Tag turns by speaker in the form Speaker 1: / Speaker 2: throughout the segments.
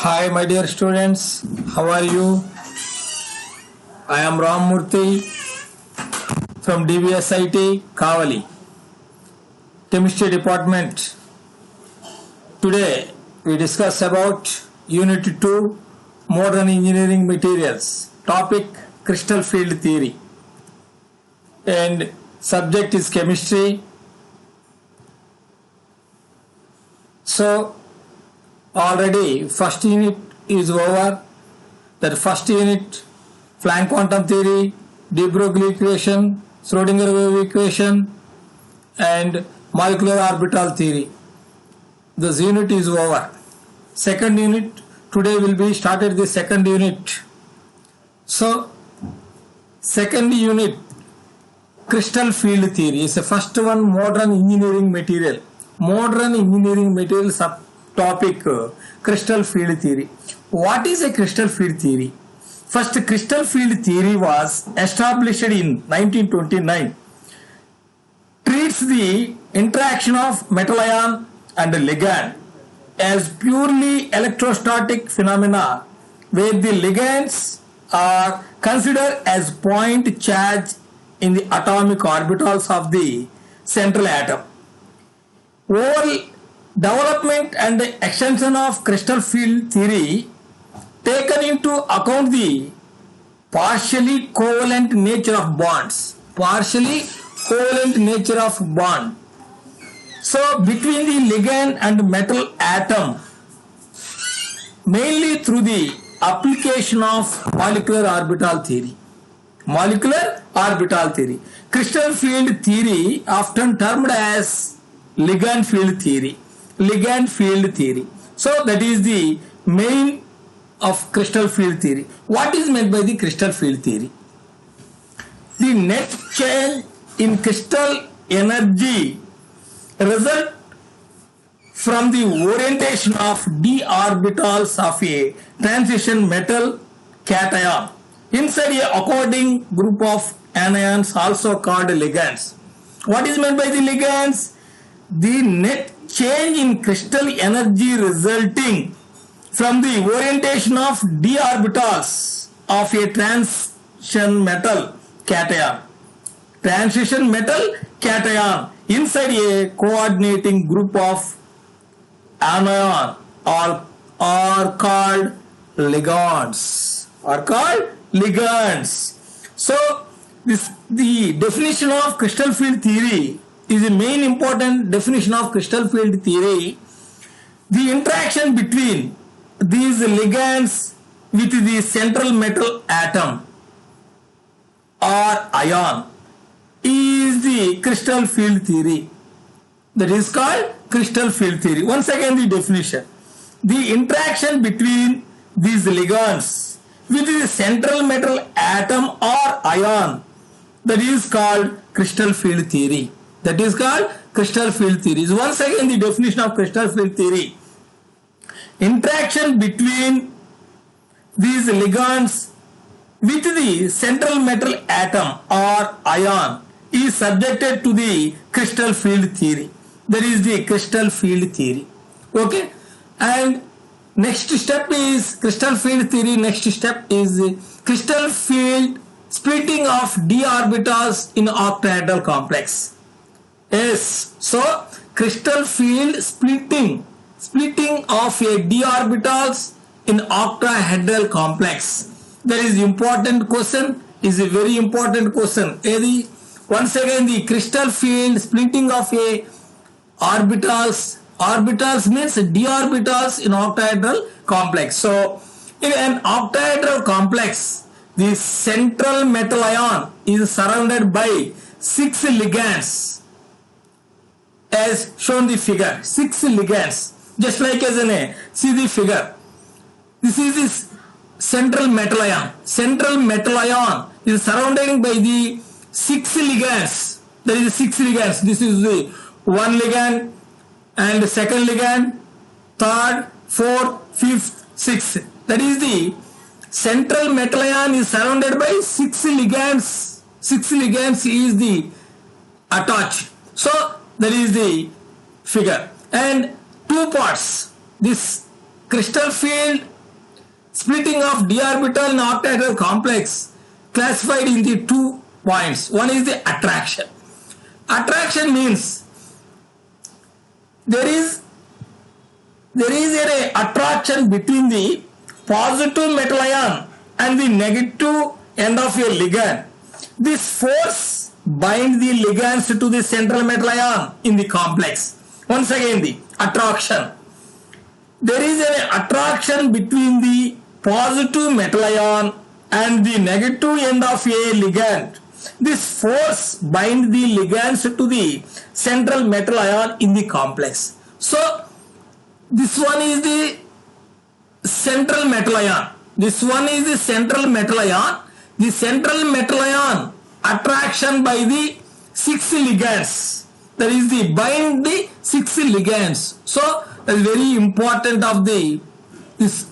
Speaker 1: Hi, my dear students. How are you? I am Ram Murthy from DBSIT Kavali, Chemistry Department. Today we discuss about Unit 2, Modern Engineering Materials. Topic: Crystal Field Theory. And subject is chemistry. So already first unit is over. That first unit, Planck quantum theory, de Broglie equation, Schrodinger wave equation, and molecular orbital theory. This unit is over. Second unit, today will be started the second unit. So second unit, crystal field theory is the first one. Modern engineering material. Modern engineering material subtopic, crystal field theory. What is a crystal field theory? First, crystal field theory was established in 1929. Treats the interaction of metal ion and ligand as purely electrostatic phenomena, where the ligands are considered as point charge in the atomic orbitals of the central atom. Overall development and extension of crystal field theory taken into account the partially covalent nature of bonds. Partially covalent nature of bond. So between the ligand and metal atom, mainly through the application of molecular orbital theory. Molecular orbital theory. Crystal field theory often termed as ligand field theory. Ligand field theory. So that is the main of crystal field theory. What is meant by the crystal field theory? The net change in crystal energy result from the orientation of d orbitals of a transition metal cation inside a according group of anions, also called ligands. What is meant by the ligands? The net change in crystal energy resulting from the orientation of d orbitals of a transition metal cation. Transition metal cation inside a coordinating group of anion are called ligands. So the definition of crystal field theory is the main important definition of crystal field theory. The interaction between these ligands with the central metal atom or ion is the crystal field theory. That is called crystal field theory. Once again the definition. The interaction between these ligands with the central metal atom or ion, that is called crystal field theory. That is called crystal field theory. Once again the definition of crystal field theory. Interaction between these ligands with the central metal atom or ion is subjected to the crystal field theory. That is the crystal field theory. Okay. And next step is crystal field theory. Next step is crystal field splitting of d orbitals in octahedral complex. Yes. So crystal field splitting of a d orbitals in octahedral complex. That is important question. Is a very important question. Once again, the crystal field splitting of a orbitals means d orbitals in octahedral complex. So in an octahedral complex, the central metal ion is surrounded by 6 ligands, as shown the figure. 6 ligands, just like as in a, see the figure. This is this central metal ion. Central metal ion is surrounded by the 6 ligands. There is 6 ligands. This is the one ligand and second ligand, third, fourth, fifth, sixth. That is the central metal ion is surrounded by 6 ligands. 6 ligands is the attached. So that is the figure. And 2 parts. This crystal field splitting of d orbital in octahedral complex classified in the 2 points. One is the attraction. Attraction means there is an attraction between the positive metal ion and the negative end of a ligand. This force binds the ligands to the central metal ion in the complex. Once again, the attraction. There is an attraction between the positive metal ion and the negative end of a ligand. This force binds the ligands to the central metal ion in the complex. So, this one is the central metal ion. This one is the central metal ion. The central metal ion attraction by the 6 ligands. That is the bind the 6 ligands. So that is very important of this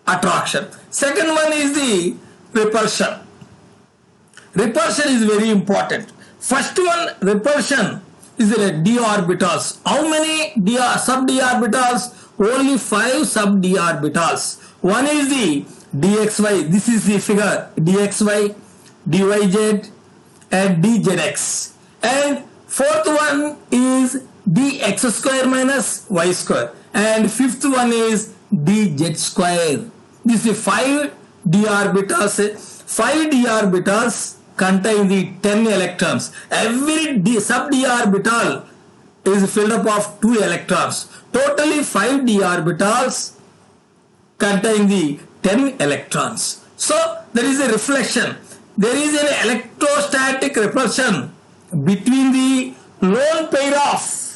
Speaker 1: attraction. Second one is the repulsion. Repulsion is very important. First one, repulsion, is the d orbitals. How many sub d orbitals? Only 5 sub d orbitals. One is the dxy. This is the figure, dxy, dyz, and dzx. And fourth one is dx square minus y square. And fifth one is dz square. This is 5 d orbitals. 5 d orbitals contain the 10 electrons. Every sub d orbital is filled up of 2 electrons. Totally 5 d orbitals contain the 10 electrons. So there is a reflection. There is an electrostatic repulsion between the lone pair of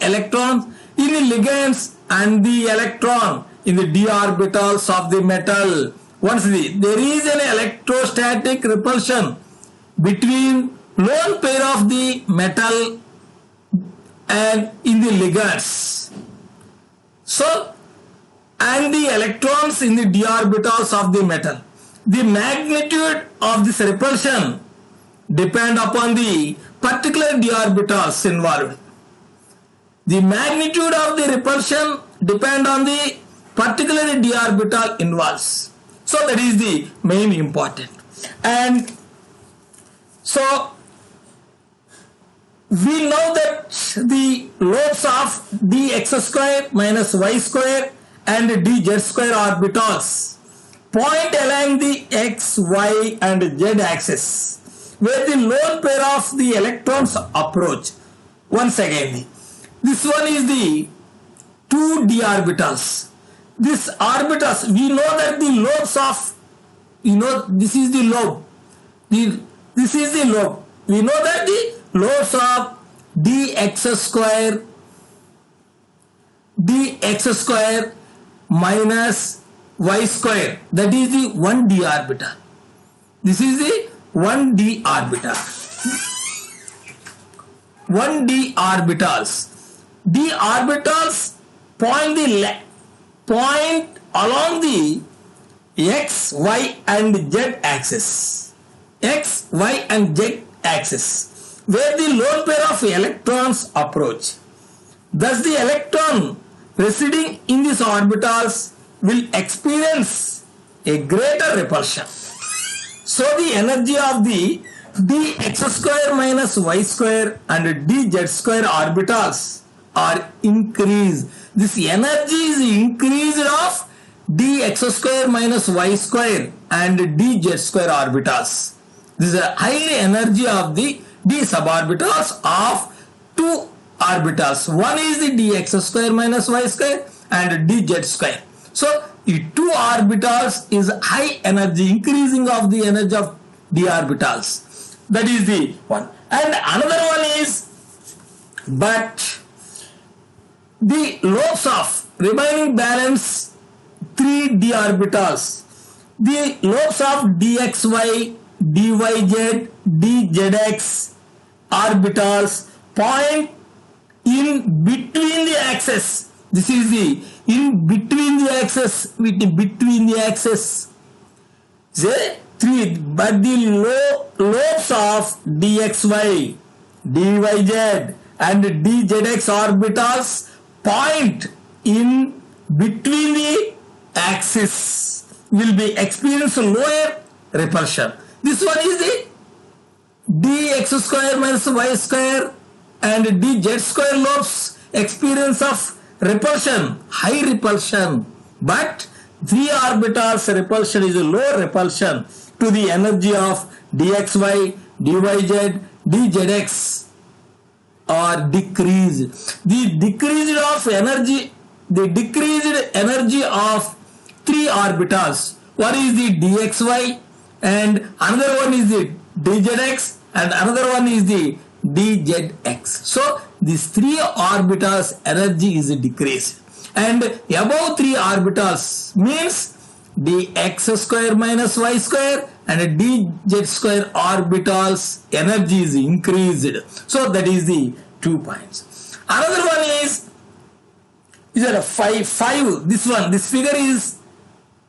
Speaker 1: electrons in the ligands and the electron in the d orbitals of the metal. There is an electrostatic repulsion between lone pair of the metal and in the ligands. So, and the electrons in the d orbitals of the metal. The magnitude of this repulsion depend upon the particular d orbitals involved. The magnitude of the repulsion depend on the particular d orbital involves. So that is the main important. And so we know that the lobes of dx square minus y square and dz square orbitals point along the x, y and z axis where the lone pair of the electrons approach. Once again, this one is the 2 d orbitals. This orbitals, we know that the lobes of, this is the lobe. This is the lobe. We know that the lobes of dx square minus y square, that is the 1 d orbital. This is the 1 d orbital. 1 d orbitals. D orbitals point along the x, y and z axis. X, y and z axis where the lone pair of electrons approach. Thus the electron residing in these orbitals will experience a greater repulsion. So the energy of the dx square minus y square and dz square orbitals are increased. This energy is increased of dx square minus y square and dz square orbitals. This is a higher energy of the d suborbitals of 2 orbitals. One is the dx square minus y square and dz square. So the 2 orbitals is high energy, increasing of the energy of d orbitals. That is the one. And another one is, but the lobes of remaining balance 3 d orbitals, the lobes of dxy, dyz, dzx orbitals point in between the axis. This is the in between the axis, between the axis. Say 3, but the lobes of dxy, dyz and dzx orbitals point in between the axis will be experience lower repulsion. This one is the dx square minus y square and dz square lobes experience of repulsion, high repulsion, but 3 orbitals repulsion is a low repulsion to the energy of dxy, dyz, dzx are decreased. The decreased energy of 3 orbitals. One is the dxy and another one is the dzx and another one is the dzx. So these 3 orbitals energy is decreased, and above 3 orbitals means dx square minus y square and dz square orbitals energy is increased. So that is the 2 points. Another one is a 5. This figure is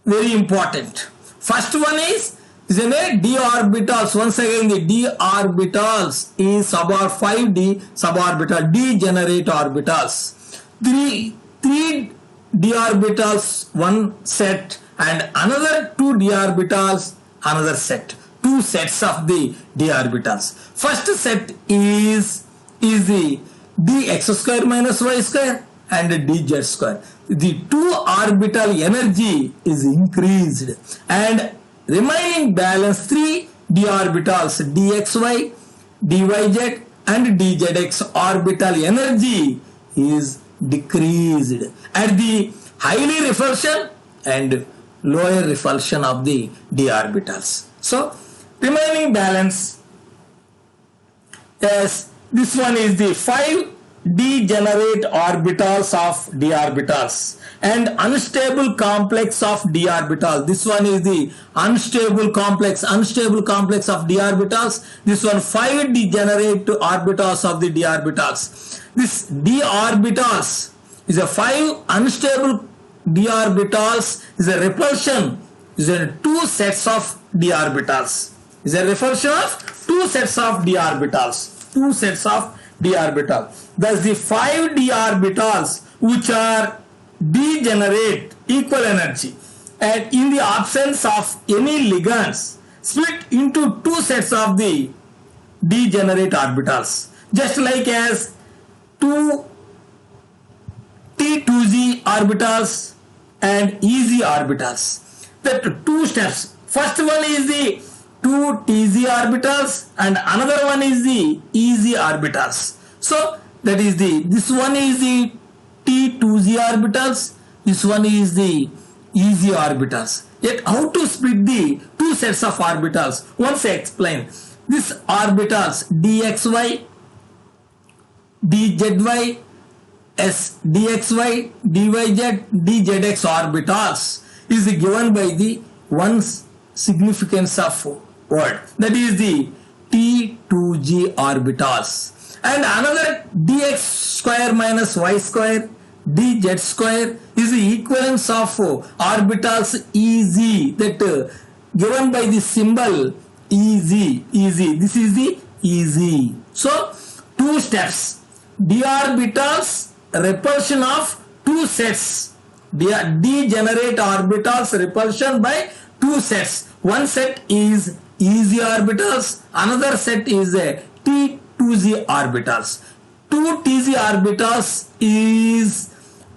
Speaker 1: very important. First one is a d orbitals. Once again, the d orbitals is 5d suborbital, degenerate orbitals. 3 d orbitals one set and another 2 d orbitals another set. 2 sets of the d orbitals. First set is the dx square minus y square and dz square. The 2 orbital energy is increased, and remaining balance 3 d orbitals dxy, dyz and dzx orbital energy is decreased at the highly repulsion and lower repulsion of the d orbitals. So remaining balance, yes, this one is the 5 degenerate orbitals of d orbitals and unstable complex of d orbitals. This one is the unstable complex of d orbitals. This one 5 degenerate orbitals of the d orbitals. This d orbitals is a 5 unstable d orbitals is a repulsion is a 2 sets of d orbitals. Is a repulsion of 2 sets of d orbitals. 2 sets of d orbital. Thus the 5 d orbitals which are degenerate equal energy and in the absence of any ligands split into 2 sets of the degenerate orbitals, just like as 2 T2z orbitals and EZ orbitals. That 2 steps. First one is the 2 TZ orbitals and another one is the EZ orbitals. So that is this one is the T2Z orbitals, this one is the EZ orbitals. Yet how to split the 2 sets of orbitals? Once I explain. This orbitals dxy, dzy, dxy, dyz, dzx orbitals is given by the one significance of word, that is the T2g orbitals, and another dx square minus y square dz square is the equivalence of orbitals Ez, that given by the symbol Ez. This is the Ez. So 2 steps, d orbitals repulsion of 2 sets, degenerate orbitals repulsion by 2 sets. One set is Ez orbitals, another set is T2z orbitals. 2 Tz orbitals is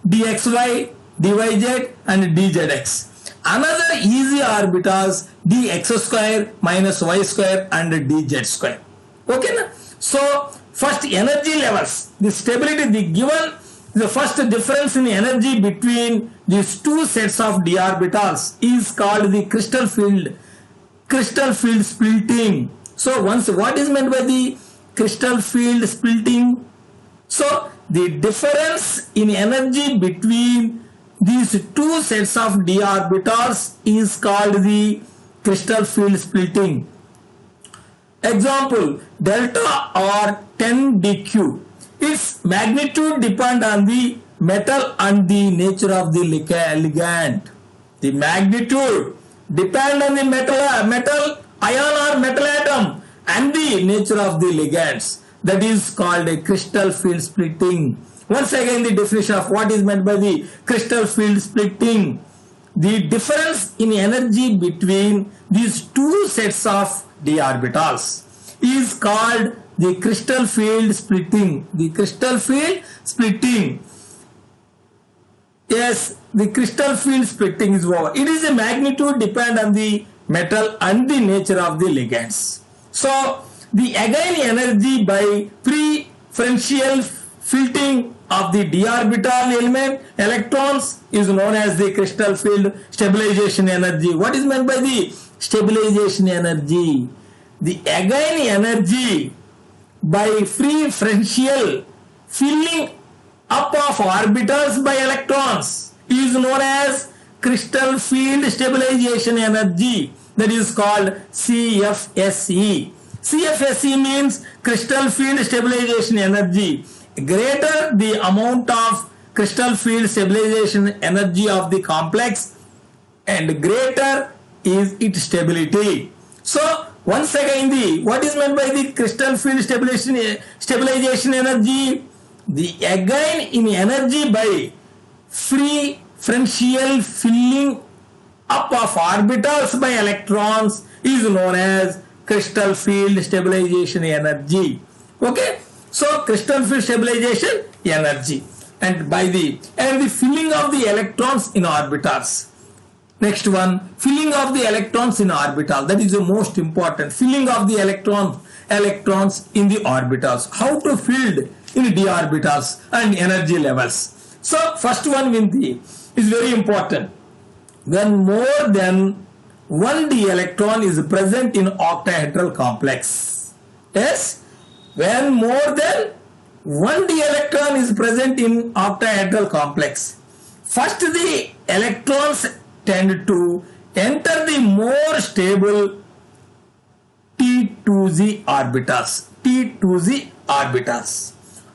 Speaker 1: dxy, dyz and dzx. Another Ez orbitals dx square minus y square and dz square. Okay na? So first energy levels, the stability, the given the first difference in energy between these 2 sets of d orbitals is called the crystal field splitting. So once, what is meant by the crystal field splitting? So the difference in energy between these 2 sets of d orbitals is called the crystal field splitting. Example, delta or 10 dq. Its magnitude depends on the metal and the nature of the ligand. The magnitude depends on the metal ion or metal atom and the nature of the ligands. That is called a crystal field splitting. Once again, the definition of what is meant by the crystal field splitting. The difference in energy between these two sets of d orbitals is called the crystal field splitting. The crystal field splitting. Yes, the crystal field splitting is over. It is a magnitude depend on the metal and the nature of the ligands. So, the again energy by preferential filtering of the d orbital element electrons is known as the crystal field stabilization energy. What is meant by the stabilization energy? The again energy by preferential filling up of orbitals by electrons is known as crystal field stabilization energy, that is called CFSE. CFSE means crystal field stabilization energy. Greater the amount of crystal field stabilization energy of the complex and greater is its stability. So once again, what is meant by the crystal field stabilization energy? The again in energy by preferential filling up of orbitals by electrons is known as crystal field stabilization energy. Okay, so crystal field stabilization energy and the filling of the electrons in orbitals. Next one, filling of the electrons in orbital. That is the most important. Filling of the electrons in the orbitals. How to fill in d orbitals and energy levels. So first one is very important. When more than one d electron is present in octahedral complex. Yes, when more than one d electron is present in octahedral complex. First the electrons tend to enter the more stable T2z orbitals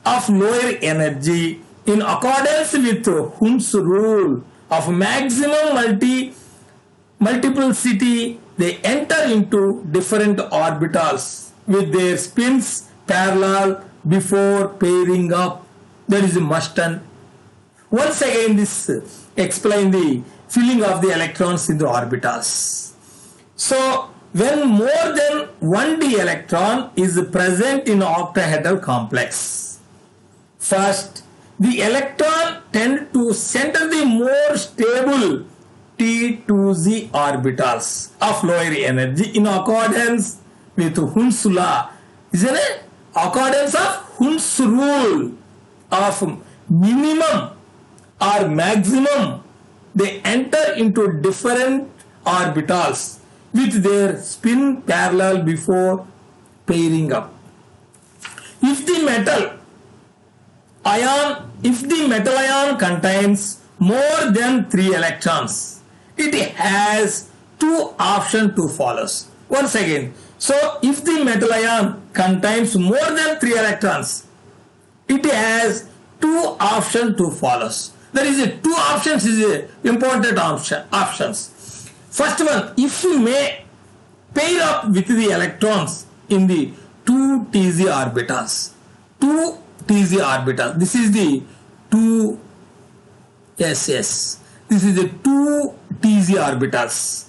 Speaker 1: of lower energy in accordance with Hund's rule of maximum multiplicity. They enter into different orbitals with their spins parallel before pairing up. That is a must. And once again this explain the filling of the electrons in the orbitals. So when more than one d electron is present in octahedral complex, first the electron tend to center the more stable T2z orbitals of lower energy in accordance with Hund's law. Isn't it? Accordance of Hund's rule of minimum or maximum, they enter into different orbitals with their spin parallel before pairing up. If the metal ion contains more than 3 electrons, it has two options to follow. Once again, so if the metal ion contains more than 3 electrons, it has two options to follow. There is two options is a important options. First one, if you may pair up with the electrons in the 2 Tz orbitals. 2 Tz orbitals. This is the 2 This is the 2 Tz orbitals.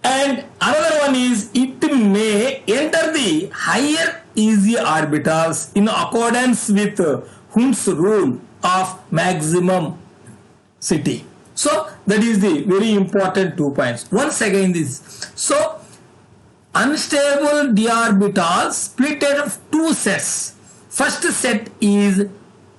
Speaker 1: And another one is it may enter the higher Ez orbitals in accordance with Hund's rule of maximum city. So that is the very important 2 points. Once again this. So unstable d orbitals split into 2 sets. First set is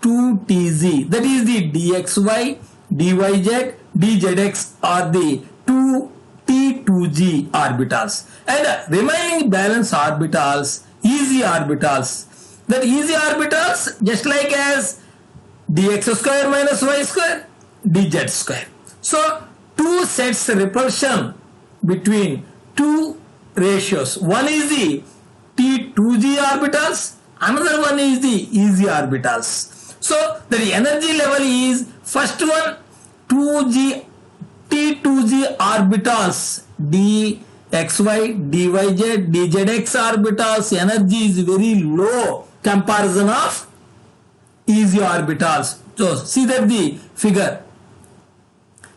Speaker 1: 2 Tz, that is the dxy, dyz, dzx are the 2 T2z orbitals, and remaining balance orbitals, Ez orbitals. That Ez orbitals just like as dx square minus y square, dz square. So 2 sets repulsion between 2 ratios. One is the T2z orbitals, another one is the Ez orbitals. So the energy level is first one T2z orbitals, dxy, dyz, dzx orbitals energy is very low comparison of easy orbitals. So see that the figure.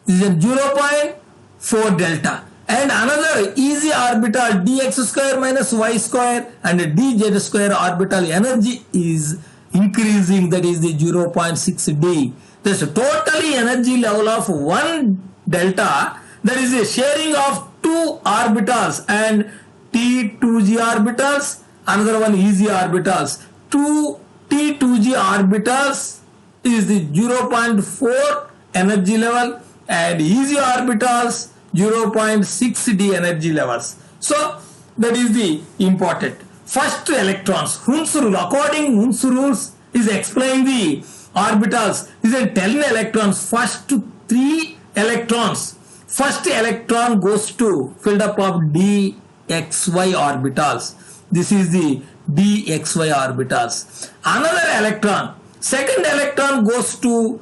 Speaker 1: This is a 0.4 delta. And another easy orbital dx square minus y square and dz square orbital energy is increasing, that is the 0.6 d. There's a totally energy level of 1 delta, that is a sharing of 2 orbitals and T2g orbitals, another one easy orbitals. 2 T2g orbitals is the 0.4 energy level and easy orbitals 0.6 d energy levels. So that is the important. First electrons, Hund's rule, according Hund's rules is explain the orbitals. Is a 10 electrons, first 3 electrons. First electron goes to filled up of dxy orbitals. This is the dxy orbitals. Another electron, second electron goes to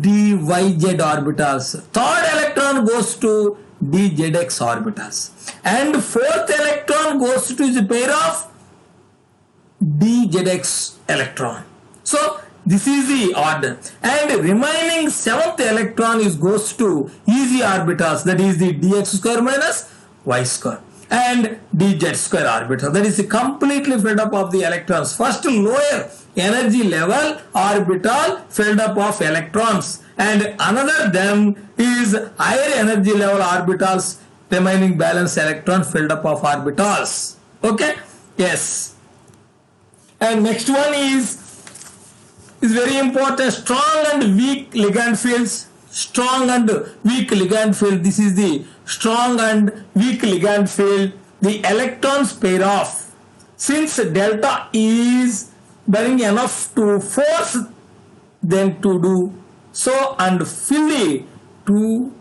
Speaker 1: dyz orbitals. Third electron goes to dzx orbitals. And fourth electron goes to the pair of dzx electron. So this is the order. And remaining seventh electron is goes to easy orbitals, that is the dx square minus y square and dz square orbital. That is completely filled up of the electrons. First lower energy level orbital filled up of electrons, and another them is higher energy level orbitals, remaining balance electron filled up of orbitals. Okay, yes. And next one is very important, strong and weak ligand fields. Strong and weak ligand field. This is the strong and weak ligand field. The electrons pair off. Since delta is bearing enough to force them to do so and fill the 2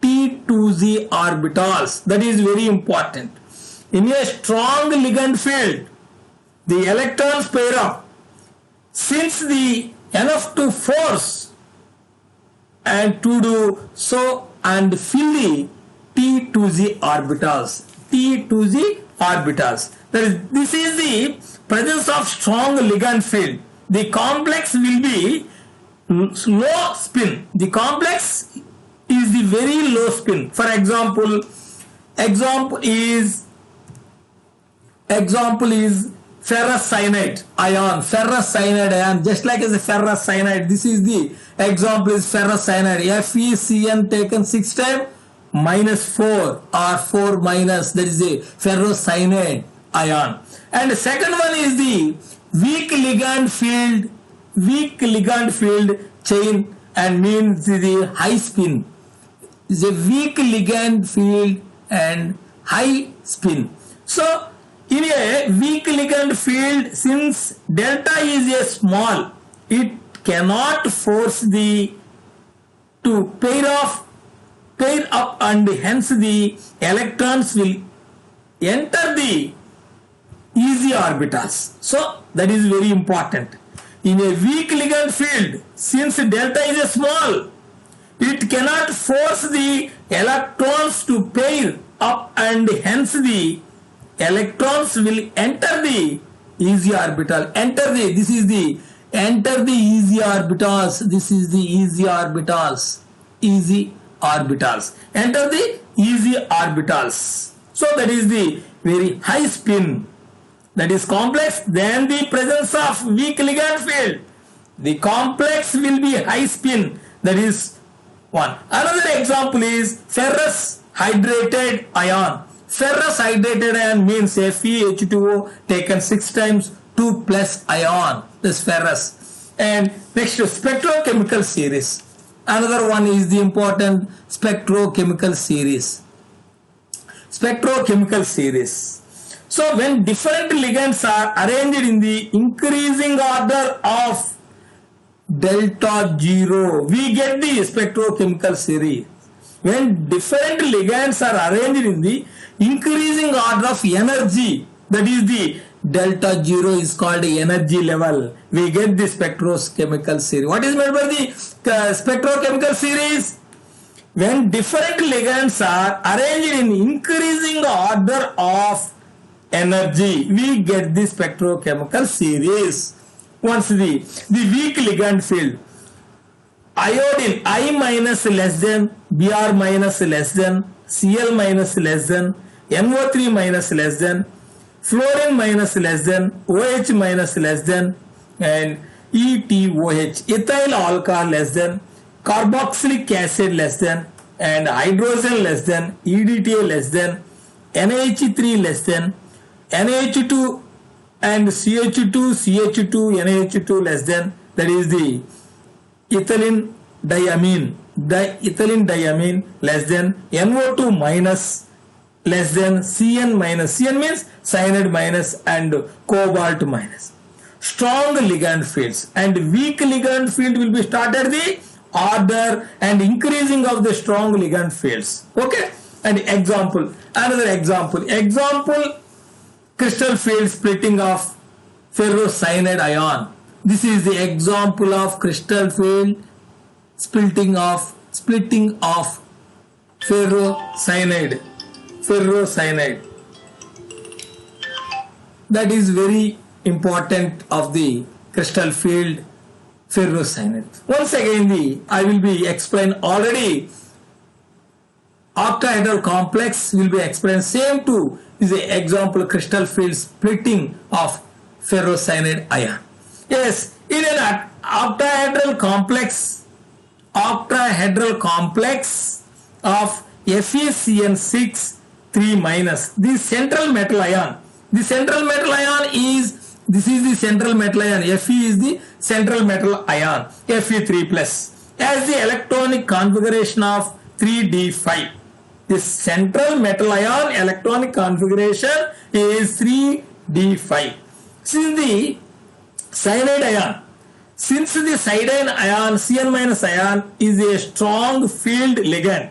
Speaker 1: T2z orbitals. That is very important. In a strong ligand field, the electrons pair up. Since the enough to force and to do so and fill the T2z orbitals. T2z orbitals. This is the presence of strong ligand field. The complex will be low spin. The complex is the very low spin. For example is ferrous cyanide ion. Ferrous cyanide ion, just like as a ferrous cyanide. This is the example is ferrous cyanide. FeCN taken 6 times minus 4 or 4 minus, that is a ferrous cyanide ion. And the second one is the weak ligand field chain, and means the high spin. Is a weak ligand field and high spin. So in a weak ligand field, since delta is a small, it cannot force the to pair up, and hence the electrons will enter the easy orbitals. So that is very important. In a weak ligand field, since delta is a small, it cannot force the electrons to pair up, and hence the electrons will enter the easy orbital. Enter the easy orbitals. This is the easy orbitals. Enter the easy orbitals. So that is the very high spin. That is complex. Then the presence of weak ligand field, the complex will be high spin. That is one. Another example is ferrous hydrated ion. Ferrous hydrated ion means FeH2O taken 6 times 2 plus ion. This ferrous. And next, spectrochemical series. Another one is the important spectrochemical series. Spectrochemical series. So when different ligands are arranged in the increasing order of delta 0, we get the spectrochemical series. When different ligands are arranged in the increasing order of energy, that is the delta 0 is called the energy level, we get the spectrochemical series. What is meant by the spectrochemical series? When different ligands are arranged in increasing order of energy, we get the spectrochemical series. once the weak ligand field, iodine I minus less than, Br minus less than, Cl minus less than, NO3 minus less than, fluorine minus less than, OH minus less than, and ETOH, ethyl alcohol less than, carboxylic acid less than, and hydrogen less than, EDTA less than, NH3 less than, NH2 and CH2, NH2 less than, that is the ethylene diamine, ethylene diamine less than, NO2 minus less than, Cn minus, Cn means cyanide minus, and cobalt minus. Strong ligand fields and weak ligand field will be started the order and increasing of the strong ligand fields. Okay, and example, another example, crystal field splitting of ferrocyanide ion. This is the example of crystal field splitting of ferrocyanide. That is very important of the crystal field ferrocyanide. Once again, I will be explain already. Octahedral complex will be explained. Same too is the example crystal field splitting of ferrocyanide ion. Yes, in an octahedral complex of FeCN6 3 minus, the central metal ion. The central metal ion is, this is the central metal ion. Fe is the central metal ion, Fe3 plus, as the electronic configuration of 3d5. The central metal ion electronic configuration is 3d5. Since the cyanide ion, Cn minus ion is a strong field ligand,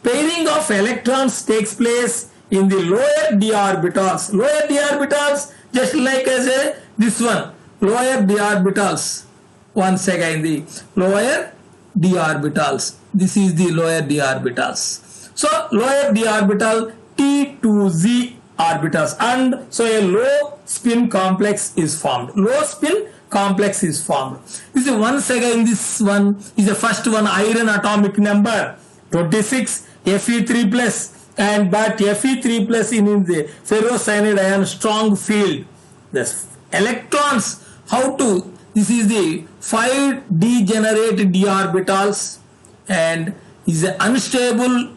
Speaker 1: pairing of electrons takes place in the lower d orbitals. Lower d orbitals, just like as this one, lower d orbitals. Once again, the lower d orbitals. This is the lower d orbitals. So lower d orbital T2Z orbitals, and so a low spin complex is formed. Low spin complex is formed. This is once again, this one is the first one, iron atomic number 26, Fe3 plus, and but Fe3 plus in the ferrocyanide ion strong field. The electrons, how to, this is the 5 degenerate d orbitals and is the unstable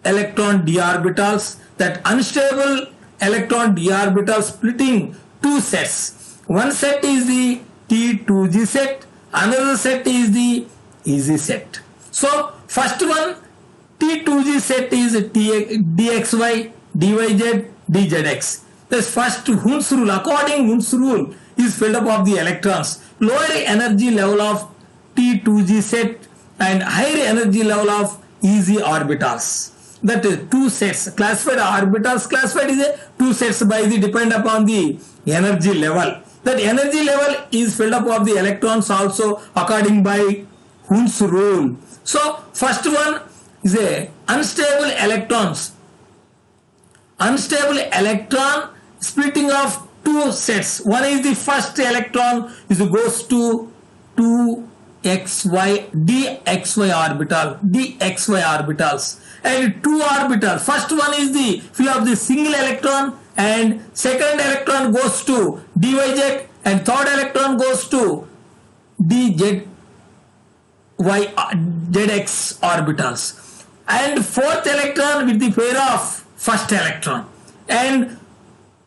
Speaker 1: electron d orbitals. That unstable electron d orbital splitting two sets. One set is the T2G set, another set is the EZ set. So first one, T2G set is dxy, dyz, dzx. The first Hund's rule, according Hund's rule, is filled up of the electrons. Lower energy level of T2G set and higher energy level of EZ orbitals. That is two sets. Classified orbitals classified is a two sets by the depend upon the energy level. That energy level is filled up of the electrons also according by Hund's rule. So first one is a unstable electrons. Unstable electron splitting of two sets. One is the first electron is goes to 2xy dxy orbitals, and two orbitals. First one is the fill of the single electron, and second electron goes to dyz, and third electron goes to dzx orbitals, and fourth electron with the pair of first electron, and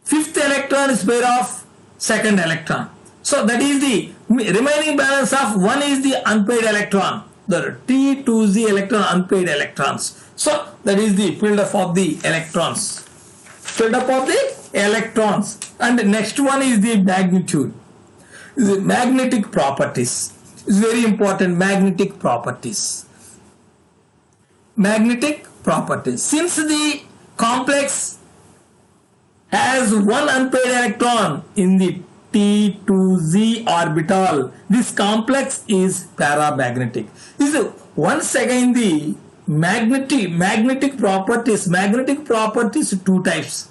Speaker 1: fifth electron is pair of second electron. So that is the remaining balance of one is the unpaired electron, the T2Z electron, unpaired electrons. So that is the filled up of the electrons. Filled up of the electrons. And the next one is the magnitude. The magnetic properties. It's very important, magnetic properties. Magnetic properties. Since the complex has one unpaired electron in the T2Z orbital, this complex is paramagnetic. This is once again the magnetic properties. Magnetic properties two types.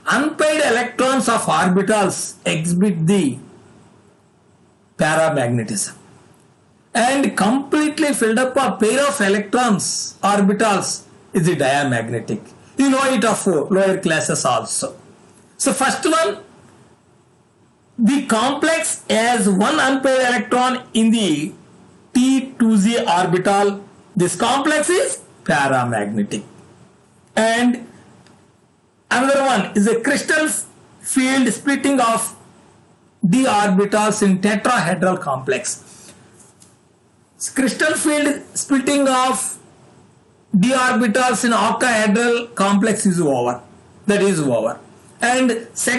Speaker 1: Unpaired electrons of orbitals exhibit the paramagnetism. And completely filled up a pair of electrons, orbitals, is the diamagnetic. You know it of lower classes also. So first one, the complex has one unpaired electron in the T2z orbital. This complex is paramagnetic. And another one is a crystal field splitting of d orbitals in tetrahedral complex. Crystal field splitting of d orbitals in octahedral complex is over. That is over. And second